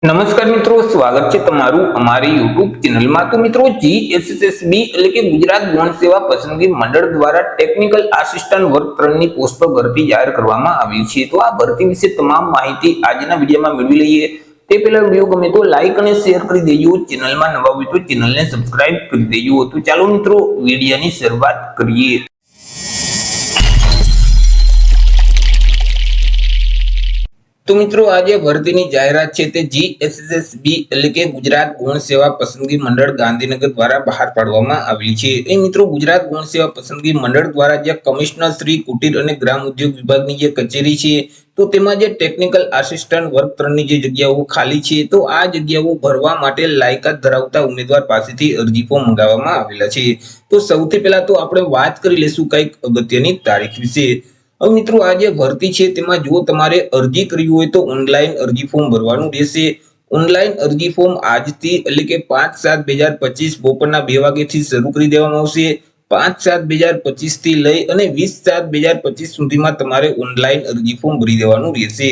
નમસ્કાર મિત્રો, સ્વાગત છે તમારું અમારી યુટ્યુબ ચેનલમાં। તો મિત્રો, જીએસએસબી એટલે કે ગુજરાત ગૌણ સેવા પસંદગી મંડળ દ્વારા ટેકનિકલ આસિસ્ટન્ટ વર્ગ 3 ની પોસ્ટ પર ભરતી જાહેર કરવામાં આવી છે। તો આ ભરતી વિશે તમામ માહિતી આજના વિડીયોમાં મેળવી લઈએ। તે પહેલા વિડીયો ગમે તો લાઈક અને શેર કરી દેજો, ચેનલમાં નવા હોય તો ચેનલને સબસ્ક્રાઇબ કરી દેજો। તો ચાલો મિત્રો, વિડીયોની શરૂઆત કરીએ। તો મિત્રો, આજે ભરતીની જાહેરાત છે તે જીએસએસબી એટલે કે ગુજરાત ગૌણ સેવા પસંદગી મંડળ ગાંધીનગર દ્વારા બહાર પાડવામાં આવી છે। એ મિત્રો, ગુજરાત ગૌણ સેવા પસંદગી મંડળ દ્વારા જે કમિશનર શ્રી કુટીર અને ગ્રામ ઉદ્યોગ વિભાગની જે કચેરી છે, તો તેમાં જે ટેકનિકલ આસિસ્ટન્ટ વર્ગ 3 ની જે જગ્યાઓ ખાલી છે, તો આ જગ્યાઓ ભરવા માટે લાયકાત ધરાવતા ઉમેદવાર પાસેથી અરજી ફોર્મ મંગાવવામાં આવેલા છે। તો સૌથી પહેલા તો આપણે વાત કરી લેશું કંઈક અગત્યની તારીખ વિશે। હવે મિત્રો, આ જે ભરતી છે તેમાં જો તમારે અરજી કરવી હોય તો ઓનલાઈન અરજી ફોર્મ ભરવાનું રહેશે। ઓનલાઈન અરજી ફોર્મ આજથી એટલે કે 5/7/2025 બપોરના 2 વાગ્યાથી શરૂ કરી દેવામાં આવશે। 5/7/2025 થી લઈ અને 20/7/2025 સુધીમાં તમારે ઓનલાઈન અરજી ફોર્મ ભરી દેવાનું રહેશે।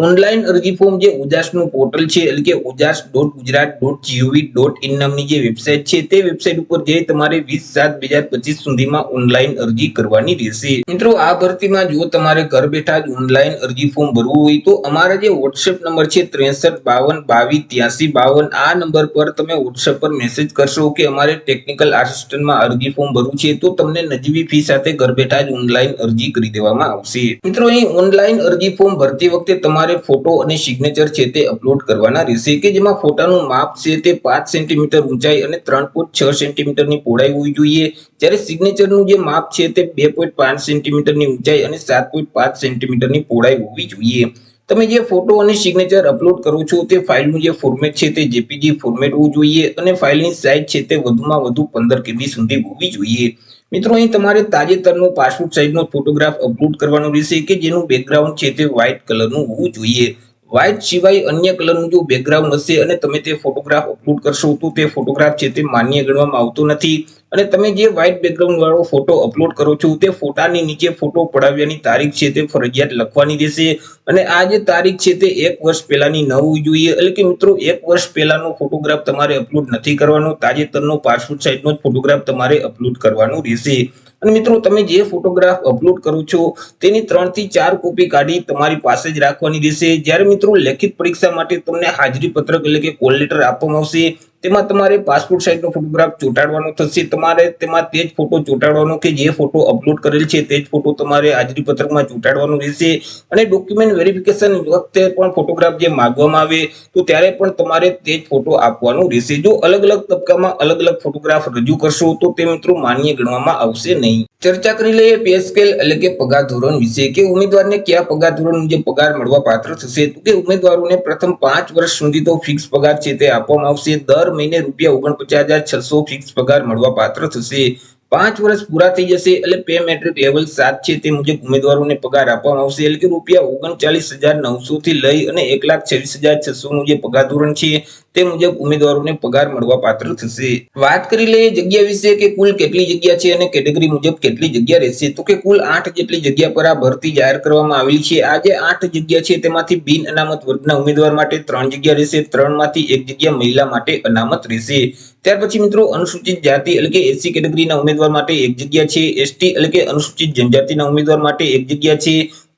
ઓનલાઈન અરજી ફોર્મ જે ઉજાસનું પોર્ટલ છે એટલે કે ujas.gujarat.gov.in નામની જે વેબસાઇટ છે, તે વેબસાઇટ ઉપર જઈ તમારે 20/7/2025 સુધીમાં ઓનલાઈન અરજી કરવાની રહેશે। મિત્રો, આ ભરતીમાં જો તમારે ઘર બેઠા જ ઓનલાઈન અરજી ફોર્મ ભરવું હોય તો અમારા જે WhatsApp નંબર છે 6352222352, આ નંબર પર તમે WhatsApp પર મેસેજ કરશો કે અમારે ટેકનિકલ આસિસ્ટન્ટમાં અરજી ફોર્મ ભરવું છે, તો તમને નજીવી ફી સાથે ઘર બેઠા જ ઓનલાઈન અરજી કરી દેવામાં આવશે। મિત્રો, અહીં ઓનલાઈન અરજી ફોર્મ ભરતી વખતે તમારે ફોટો અને સિગ્નેચર છે તે અપલોડ કરવાના રહેશે, કે જેમાં ફોટાનું માપ છે તે 5 સેન્ટીમીટર ઊંચાઈ અને 3.6 સેન્ટીમીટરની પહોળાઈ હોવી જોઈએ, જ્યારે સિગ્નેચરનું જે માપ છે તે 2.5 સેન્ટીમીટરની ઊંચાઈ અને 7.5 સેન્ટીમીટરની પહોળાઈ હોવી જોઈએ। તમે જે ફોટો અને સિગ્નેચર અપલોડ કરો છો તે ફાઇલનું જે ફોર્મેટ છે તે જેપીજી ફોર્મેટ હોવું જોઈએ અને ફાઇલની સાઇઝ છે તે વધુમાં વધુ 15 KB સુધી હોવી જોઈએ। મિત્રો, અહીં તમારે તાજેતરનો પાસપોર્ટ સાઇઝનો ફોટોગ્રાફ અપલોડ કરવાનો રહેશે, કે જેનું બેકગ્રાઉન્ડ છે તે વ્હાઇટ કલરનું હોવું જોઈએ। વ્હાઇટ સિવાય અન્ય કલરનું જો બેકગ્રાઉન્ડ હશે અને તમે તે ફોટોગ્રાફ અપલોડ કરશો તો તે ફોટોગ્રાફ છે તે માન્ય ગણવામાં આવતો નથી, અને તમે જે વ્હાઇટ બેકગ્રાઉન્ડ વાળો ફોટો અપલોડ કરો છો તે ફોટાની નીચે ફોટો પડાવ્યાની તારીખ છે તે ફરજિયાત લખવાની રહેશે, અને આ જે તારીખ છે તે 1 વર્ષ પહેલાની ન હોવી જોઈએ। એટલે કે મિત્રો, 1 વર્ષ પહેલાનો ફોટોગ્રાફ તમારે અપલોડ નથી કરવાનો, તાજેતરનો પાસપોર્ટ સાઇઝનો જ ફોટોગ્રાફ તમારે અપલોડ કરવાનો રહેશે। અને મિત્રો, તમે જે ફોટોગ્રાફ અપલોડ કરો છો તેની 3 થી 4 કોપી કાઢી તમારી પાસે જ રાખવાની રહેશે। જ્યારે મિત્રો, લેખિત પરીક્ષા માટે તમને હાજરી પત્રક એટલે કે કોલ લેટર આપવામાં આવશે, તેમાં તમારે પાસપોર્ટ સાઇઝનો ફોટોગ્રાફ ચોંટાડવાનો થશે। તમારે તેમાં તે જ ફોટો ચોંટાડવાનો કે જે ફોટો અપલોડ કરેલ છે તે જ ફોટો તમારે હાજરી પત્રકમાં ચોંટાડવાનો રહેશે। અને ડોક્યુમેન્ટ વેરિફિકેશન વખતે પણ ફોટોગ્રાફ જે માંગવામાં આવે તો ત્યારે પણ તમારે તે જ ફોટો આપવાનો રહેશે। જો અલગ અલગ તબક્કામાં અલગ અલગ ફોટોગ્રાફ રજૂ કરશો તો તે મિત્રો માન્ય ગણવામાં આવશે નહીં। ચર્ચા કરી લઈએ પે સ્કેલ એટલે કે પગાર ધોરણ વિશે, કે ઉમેદવારને કયા પગાર ધોરણ મુજબ પગાર મળવા પાત્ર થશે। તો કે ઉમેદવારોને પ્રથમ 5 વર્ષ સુધી તો ફિક્સ પગાર છે તે આપવામાં આવશે। દર મહિને ₹49,600 ફિક્સ પગાર મળવા પાત્ર થશે। 5 વર્ષ પૂરા થઈ જશે એટલે પે મેટ્રિક લેવલ 7 છે તે મુજબ ઉમેદવારોને પગાર આપવામાં આવશે, એટલે કે ₹39,900 થી લઈ અને 1,26,600 નું જે પગાર ધોરણ છે તે મુજબ ઉમેદવારોને પગાર મળવા પાત્ર થશે। વાત કરી લઈએ જગ્યા વિશે, કે કુલ કેટલી જગ્યા છે અને કેટેગરી મુજબ કેટલી જગ્યા રહેશે। તો કે કુલ 8 જેટલી જગ્યા પર આ ભરતી જાહેર કરવામાં આવેલી છે। આ જે 8 જગ્યા છે તેમાંથી બિન અનામત વર્ગના ઉમેદવાર માટે 3 જગ્યા રહેશે, 3 માંથી 1 જગ્યા મહિલા માટે અનામત રહેશે। ત્યાર પછી મિત્રો, અનુસૂચિત જાતિ એટલે કે એસસી કેટેગરીના ઉમેદવાર માટે 1 જગ્યા છે, એસટી એટલે કે અનુસૂચિત જનજાતિના ઉમેદવાર માટે 1 જગ્યા છે,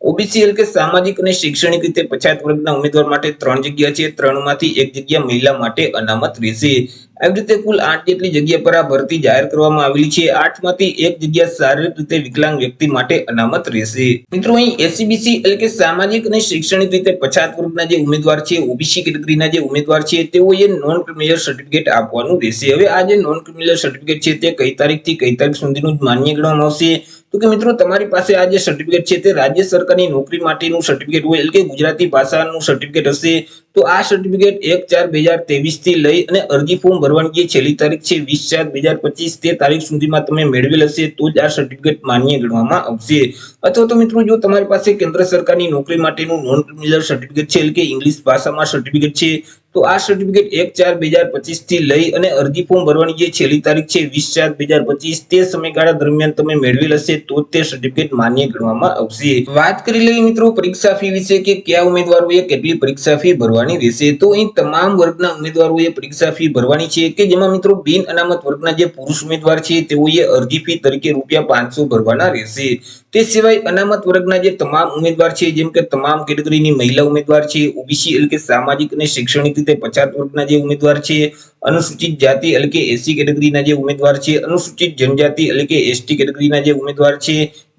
ઓબીસી એટલે કે સામાજિક અને શૈક્ષણિક રીતે પછાત વર્ગના ઉમેદવાર માટે 3 જગ્યા છે, 3 માંથી 1 જગ્યા મહિલા માટે અનામત રહેશે। આવી રીતે કુલ 8 જેટલી જગ્યા પર આ ભરતી જાહેર કરવામાં આવેલી છે। 8 માંથી 1 જગ્યા શારીરિક રીતે વિકલાંગ વ્યક્તિ માટે અનામત રહેશે। મિત્રો, અહીં એસસીબીસી એટલે કે સામાજિક અને શૈક્ષણિક રીતે પછાત વર્ગના જે ઉમેદવાર છે, ઓબીસી કેટેગરીના જે ઉમેદવાર છે, તેઓએ નોન ક્રિમિનલ સર્ટિફિકેટ આપવાનું રહેશે। હવે આ જે નોન ક્રિમિનલ સર્ટિફિકેટ છે તે કઈ તારીખથી કઈ તારીખ સુધીનું જ માન્ય ગણવામાં આવશે। તો કે મિત્રો, તમારી પાસે આ જે સર્ટિફિકેટ છે તે રાજ્ય સરકારની નોકરી માટેનું સર્ટિફિકેટ હોય, એટલે કે ગુજરાતી ભાષાનું સર્ટિફિકેટ હશે, તો આ સર્ટિફિકેટ 1/4/2023 થી લઈ અને અરજી ફોર્મ ભરવાની જે છેલ્લી તારીખ છે 20/4/2025 તે તારીખ સુધીમાં તમે મેળવેલ હશે તો જ આ સર્ટિફિકેટ માન્ય ગણવામાં આવશે। અથવા તો મિત્રો, જો તમારી પાસે કેન્દ્ર સરકારની નોકરી માટેનું નોન ક્રિમિનલ સર્ટિફિકેટ છે, એટલે કે ઇંગ્લિશ ભાષામાં સર્ટિફિકેટ છે, તો તો આ સર્ટિફિકેટ 1/4/2025 થી લઈ અને અરજી ફોર્મ ભરવાની જે છેલ્લી તારીખ છે 20/4/2025 તે સમયગાળા દરમિયાન તમે મેળવેલ હશે તો તે સર્ટિફિકેટ માન્ય ગણવામાં આવશે. વાત કરી લઈએ મિત્રો પરીક્ષા ફી વિશે કે કયા ઉમેદવારોએ કેટલી પરીક્ષા ફી ભરવાની રહેશે. તો અહીં તમામ વર્ગના ઉમેદવારોએ પરીક્ષા ફી ભરવાની છે કે જેમાં મિત્રો બિન અનામત વર્ગના જે પુરુષ ઉમેદવાર છે તેઓએ અરજી ફી તરીકે ₹500 ભરવાના રહેશે. તે સિવાય અનામત વર્ગના જે તમામ ઉમેદવાર છે જેમ કે તમામ કેટેગરીની મહિલા ઉમેદવાર છે, ઓબીસી એટલે કે સામાજિક અને શૈક્ષણિક રીતે પછાત વર્ગના જે ઉમેદવાર છે, અનુસૂચિત જાતિ એટલે કે એસસી કેટેગરીના જે ઉમેદવાર છે, અનુસૂચિત જનજાતિ એટલે કે એસટી કેટેગરીના જે ઉમેદવાર છે,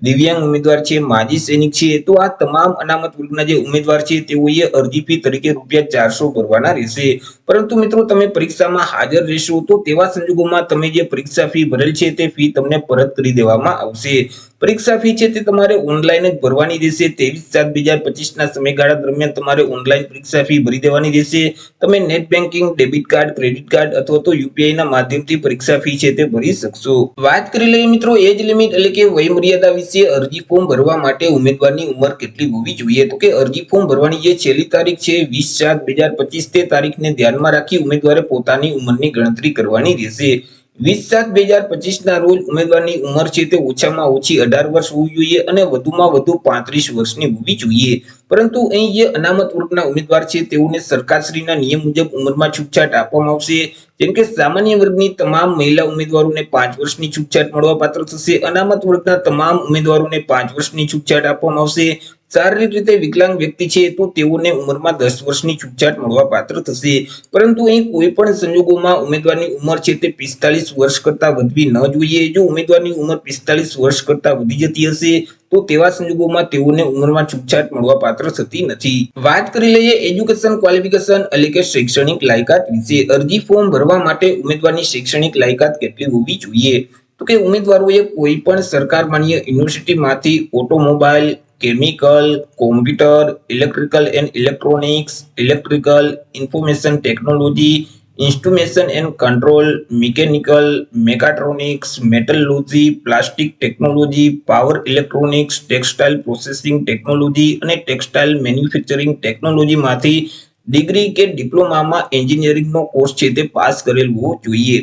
દિવ્યાંગ ઉમેદવાર છે, માજી સૈનિક છે, તો આ તમામ અનામત વર્ગના જે ઉમેદવાર છે તેઓએ અરજી ફી તરીકે ₹400 ભરવાના રહેશે. પરંતુ મિત્રો તમે પરીક્ષામાં હાજર રહેશો તો તેવા સંજોગોમાં તમે જે પરીક્ષા ફી ભરેલ છે તે ફી તમને પરત કરી દેવામાં આવશે. પરીક્ષા ફી છે તે તમારે ઓનલાઈન જ ભરવાની રહેશે. 23/7/2025 ના સમયગાળા દરમિયાન તમારે ઓનલાઈન પરીક્ષા ફી ભરી દેવાની રહેશે. તમે net banking, debit card, credit card અથવા તો યુપીઆઈ ના માધ્યમથી પરીક્ષા ફી છે તે ભરી શકશો. વાત કરી લઈએ મિત્રો એજ લિમિટ એટલે કે વય મર્યાદા વિશે. અરજી ફોર્મ ભરવા માટે ઉમેદવારની ઉંમર કેટલી હોવી જોઈએ? તો કે અરજી ફોર્મ ભરવાની જે છેલ્લી તારીખ છે 20/4/2025 તે તારીખને ધ્યાનમાં રાખી ઉમેદવારે પોતાની ઉંમરની ગણતરી કરવાની રહેશે. 20/7/2025 ના રોજ ઉમેદવારની ઉંમર છે તે ઓછામાં ઓછી 18 વર્ષ હોવી જોઈએ અને વધુમાં વધુ 35 વર્ષની હોવી જોઈએ. પરંતુ અહીં જે અનામત વર્ગના ઉમેદવાર છે તેઓને સરકારશ્રીના નિયમ મુજબ ઉંમરમાં છૂટછાટ આપવામાં આવશે. જેમ કે સામાન્ય વર્ગની તમામ મહિલા ઉમેદવારોને 5 વર્ષની છૂટછાટ મળવાપાત્ર થશે. અનામત વર્ગના તમામ ઉમેદવારોને 5 વર્ષની છૂટછાટ આપવામાં આવશે. શારીરિક રીતે વિકલાંગ વ્યક્તિ છે તો તેઓને ઉંમરમાં 10 વર્ષની છૂટછાટ મળવાપાત્ર થશે. પરંતુ અહીં કોઈ પણ સંજોગોમાં ઉમેદવારની ઉંમર છે તે 45 વર્ષ કરતા વધવી ન જોઈએ. જો ઉમેદવારની ઉંમર 45 વર્ષ કરતા વધી જતી હશે તો તેવા સંજોગોમાં તેઓને ઉંમરમાં છૂટછાટ મળવાપાત્ર થતી નથી. વાત કરી લઈએ એજ્યુકેશન ક્વોલિફિકેશન એટલે કે શૈક્ષણિક લાયકાત વિશે. અરજી ફોર્મ ભરવા માટે ઉમેદવારની શૈક્ષણિક લાયકાત કેટલી હોવી જોઈએ? તો કે ઉમેદવારોએ કોઈ પણ સરકાર માન્ય યુનિવર્સિટીમાંથી automobile, chemical, computer, electrical and electronics, electrical, information technology, instrumentation and control, mechanical, mechatronics, metallurgy, plastic technology, power electronics, textile processing technology અને ટેક્સટાઇલ મેન્યુફેક્ચરિંગ ટેકનોલોજીમાંથી ડિગ્રી કે ડિપ્લોમામાં એન્જિનિયરિંગનો કોર્સ છે તે પાસ કરેલ હોવો જોઈએ.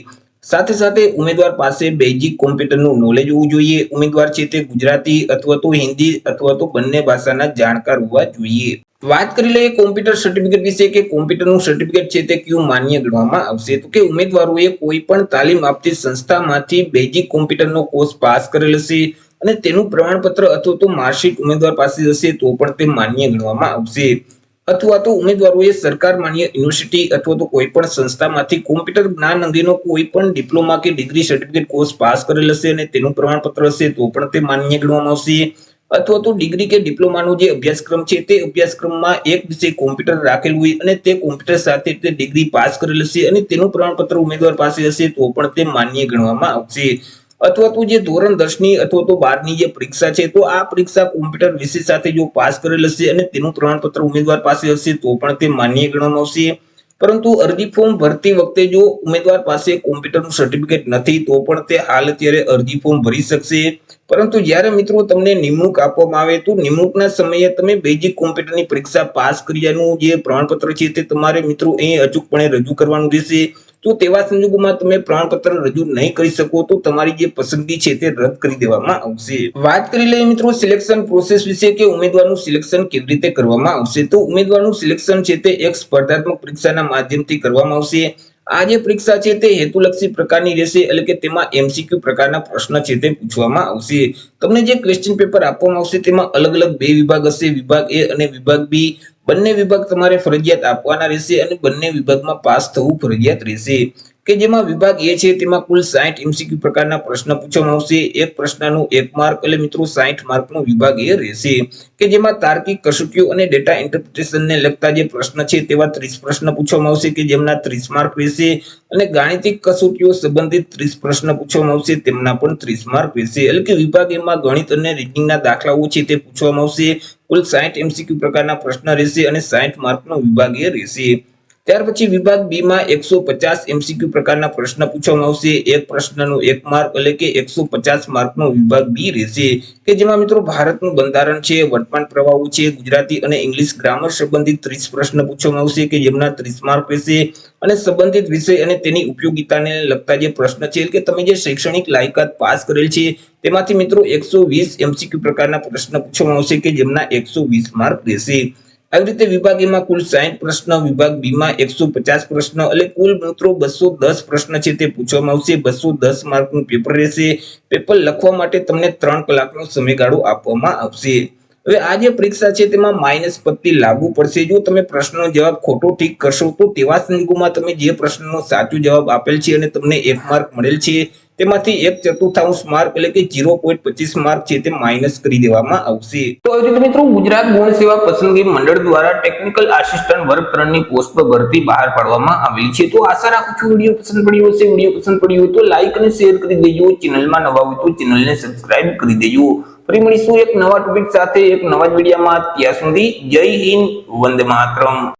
સાથે સાથે ઉમેદવાર પાસે બેઝિક કોમ્પ્યુટરનું નોલેજ હોવું જોઈએ. ઉમેદવાર છે તે ગુજરાતી અથવા તો હિન્દી અથવા તો બંને ભાષાના જાણકાર હોવા જોઈએ. વાત કરી લઈએ કોમ્પ્યુટર સર્ટિફિકેટ વિશે કે કોમ્પ્યુટરનું સર્ટિફિકેટ છે તે કયું માન્ય ગણવામાં આવશે. તો કે ઉમેદવારોએ કોઈ પણ તાલીમ આપતી સંસ્થામાંથી બેઝિક કોમ્પ્યુટરનો કોર્સ પાસ કરેલ હશે અને તેનું પ્રમાણપત્ર અથવા તો માર્કશીટ ઉમેદવાર પાસે હશે તો પણ તે માન્ય ગણવામાં આવશે. અથવા તો ઉમેદવારોએ સરકાર માન્ય યુનિવર્સિટી અથવા તો કોઈ પણ સંસ્થામાંથી કોમ્પ્યુટર જ્ઞાન અંગેનો કોઈ પણ ડિપ્લોમા કે ડિગ્રી સર્ટિફિકેટ કોર્સ પાસ કરેલ હશે અને તેનું પ્રમાણપત્ર હશે તો પણ તે માન્ય ગણવામાં આવશે. અથવા તો ડિગ્રી કે ડિપ્લોમાનો જે અભ્યાસક્રમ છે તે અભ્યાસક્રમમાં એક વિષય કોમ્પ્યુટર રાખેલ હોય અને તે કોમ્પ્યુટર સાથે તે ડિગ્રી પાસ કરેલ હશે અને તેનું પ્રમાણપત્ર ઉમેદવાર પાસે હશે તો પણ તે માન્ય ગણવામાં આવશે. અથવા તો જે ધોરણ 10 ની અથવા તો 12 ની જે પરીક્ષા છે તો આ પરીક્ષા કોમ્પ્યુટર વિષય સાથે જો પાસ કરેલ હશે અને તેનું પ્રમાણપત્ર ઉમેદવાર પાસે હશે તો પણ તે માન્ય ગણવામાં આવશે. પરંતુ અરજી ફોર્મ ભરતી વખતે જો ઉમેદવાર પાસે કોમ્પ્યુટરનું સર્ટિફિકેટ નથી તો પણ તે હાલ અત્યારે અરજી ફોર્મ ભરી શકશે. પરંતુ જ્યારે મિત્રો તમને નિમણૂક આપવામાં આવે તો નિમણૂકના સમયે તમે બેઝિક કોમ્પ્યુટરની પરીક્ષા પાસ કર્યાનું જે પ્રમાણપત્ર છે તે તમારે મિત્રો અહીં અચૂકપણે રજૂ કરવાનું રહેશે. તો તેવા સંજોગોમાં તમે પ્રમાણપત્ર રજૂ નહીં કરી શકો તો તમારી જે પસંદગી છે તે રદ કરી દેવામાં આવશે. વાત કરી લઈએ મિત્રો સિલેક્શન પ્રોસેસ વિશે કે ઉમેદવારનું સિલેક્શન કેવી રીતે કરવામાં આવશે. તો ઉમેદવારનું સિલેક્શન છે તે એક સ્પર્ધાત્મક પરીક્ષાના માધ્યમથી કરવામાં આવશે. આ જે પરીક્ષા છે તે હેતુલક્ષી પ્રકારની રહેશે એટલે કે તેમાં એમસીક્યુ પ્રકારના પ્રશ્ન છે તે પૂછવામાં આવશે. તમને જે ક્વેશ્ચન પેપર આપવામાં આવશે તેમાં અલગ અલગ બે વિભાગ હશે, વિભાગ એ અને વિભાગ બી. બંને વિભાગ તમારે ફરજિયાત આપવાના રહેશે અને બંને વિભાગમાં પાસ થવું ફરજિયાત રહેશે. કે જેમાં વિભાગ એ છે તેમાં કુલ 60 એમસીક્યુ પ્રકારના પ્રશ્ન પૂછવામાં આવશે. એક પ્રશ્નનું 1 માર્ક એટલે મિત્રો 60 માર્કનો વિભાગ એ રહેશે. કે જેમાં તાર્કિક કસોટીઓ અને ડેટા ઇન્ટરપ્રિટેશનને લગતા જે પ્રશ્ન છે તેવા 30 પ્રશ્ન પૂછવામાં આવશે કે જેમના 30 માર્ક રહેશે અને ગાણિતિક કસોટીઓ સંબંધિત 30 પ્રશ્ન પૂછવામાં આવશે તેમના પણ 30 માર્ક રહેશે. એટલે કે વિભાગ એમાં ગણિત અને રીડિંગના દાખલાઓ છે તે પૂછવામાં આવશે. કુલ 60 એમસીક્યુ પ્રકારના પ્રશ્ન રહેશે અને 60 માર્કનો વિભાગ એ રહેશે. ત્યાર પછી વિભાગ બી માં 150 એમસીક્યુ પ્રકારના પ્રશ્ન પૂછવામાં આવશે. એક પ્રશ્નનો 1 માર્ક એટલે કે 150 માર્કનો વિભાગ બી રહેશે, કે જેમાં મિત્રો ભારતનું બંધારણ છે, વર્તમાન પ્રવાહો છે, ગુજરાતી અને ઇંગ્લિશ ગ્રામર સંબંધિત 30 પ્રશ્ન પૂછવામાં આવશે, કે જેમના 30 માર્ક રહેશે. અને સંબંધિત વિષય અને તેની ઉપયોગિતાને લગતા જે પ્રશ્ન છે કે તમે જે શૈક્ષણિક લાયકાત પાસ કરેલ છે તેમાંથી મિત્રો 120 એમસીક્યુ પ્રકારના પ્રશ્ન પૂછવામાં આવશે, કે જેમના 120 માર્ક રહેશે. આવી રીતે વિભાગ એ માં કુલ 60 પ્રશ્ન, વિભાગ બી માં 150 પ્રશ્ન એટલે કુલ મિત્રો 210 પ્રશ્ન છે તે પૂછવામાં આવશે. 210 માર્કનું પેપર રહેશે. પેપર લખવા માટે તમને 3 કલાકનો સમયગાળો આપવામાં આવશે. હવે આ જે પરીક્ષા છે તેમાં માઇનસ પદ્ધતિ લાગુ પડશે. જો તમે પ્રશ્નનો જવાબ ખોટો ઠીક કરશો તો તેવા સંજોગોમાં તમે જે પ્રશ્નનો સાચો જવાબ આપેલ છે અને તમને 1 માર્ક મળેલ છે તેમાંથી 1/4 માર્ક એટલે કે 0.25 માર્ક છે તે માઇનસ કરી દેવામાં આવશે. તો આવી રીતે મિત્રો ગુજરાત ગૌણ સેવા પસંદગી મંડળ દ્વારા ટેકનિકલ આસિસ્ટન્ટ વર્ગ 3 ની પોસ્ટ પર ભરતી બહાર પાડવામાં આવેલી છે. તો આશા રાખું છું વિડીયો પસંદ પડ્યો હશે. વિડીયો પસંદ પડ્યો હોય તો લાઈક અને શેર કરી દેજો. ચેનલમાં નવા હોય તો ચેનલને સબસ્ક્રાઇબ કરી દેજો. ફરી મળીશું એક નવા ટોપિક સાથે એક નવા જ વિડીયોમાં. ત્યાં સુધી જય હિન્દ, વંદે માતરમ.